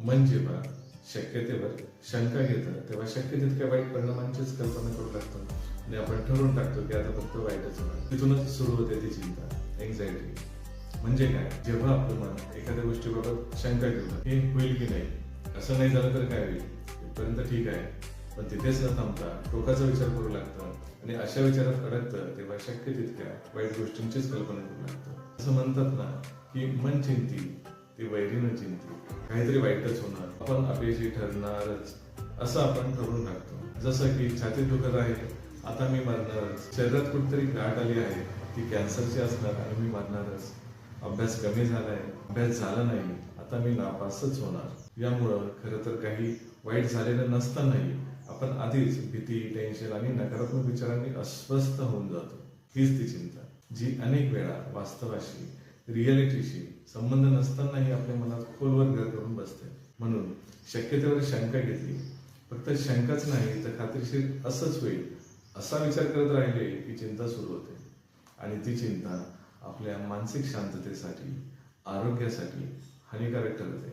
मन जेव्हा शक्यतेवर शंका घेतं तेव्हा शक्य तितक्या वाईट परिणामांचीच कल्पना करू लागतो आणि आपण ठरवून टाकतो की आता फक्त वाईटच होणार. तिथूनच सुरू होते ती चिंता, एन्झायटी. म्हणजे काय, जेव्हा आपलं मन एखाद्या गोष्टीबाबत शंका घेतं, हे होईल की नाही, असं नाही झालं तर काय होईल, इथपर्यंत ठीक आहे, पण तिथेच न थांबता टोकाचा विचार करू लागतं आणि अशा विचारात अडकतं तेव्हा शक्य तितक्या वाईट गोष्टींचीच कल्पना करू लागतं. असं म्हणतात ना की मन चिंती ती वैरीनं चिंती, काहीतरी वाईटच होणार, आपण अपयशी ठरणारच, असं आपण ठरवून टाकतो. जसं की छातीत दुखत आहे, आता मी मरणारच, शरीरात कुठेतरी गाठ आली आहे, ती कॅन्सरची असणार आणि मी मरणारच, अभ्यास कमी झालाय, अभ्यास झाला नाही, आता मी नापासच होणार. यामुळं खरं तर काही वाईट झालेलं नसतानाही आपण आधीच भीती, टेन्शन आणि नकारात्मक विचारांनी अस्वस्थ होऊन जातो. हीच ती चिंता, जी अनेक वेळा वास्तवाशी, रिअलिटीशी संबंध नसतानाही आपल्या मनात खोलवर घर करून बसते. म्हणून शक्यतेवर शंका घेतली, फक्त शंकाच नाही तर खात्रीशीर असंच होईल असा विचार करत राहिले की चिंता सुरू होते आणि ती चिंता आपल्या मानसिक शांततेसाठी, आरोग्यासाठी हानिकारक ठरते.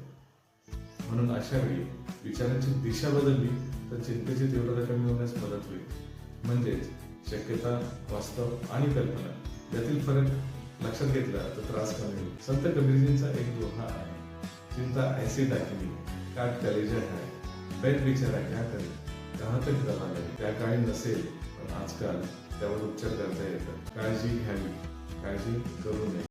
म्हणून अशा वेळी विचारांची दिशा बदलली तर चिंतेची तीव्रता कमी होण्यास मदत होईल. म्हणजेच शक्यता, वास्तव आणि कल्पना यातील फरक लक्षात घेतला तर त्रास कमी होईल. संत कबीरजींचा एक दोहा आहे, चिंता ऐसी दाखिली काट कलेजा है, बैठ बिचारा क्या करे, कहाँ तक दवा लगे. त्या काळी नसेल पण आजकाल त्यावर उपचार करता येतात. काळजी घ्यावी, काळजी करू नये.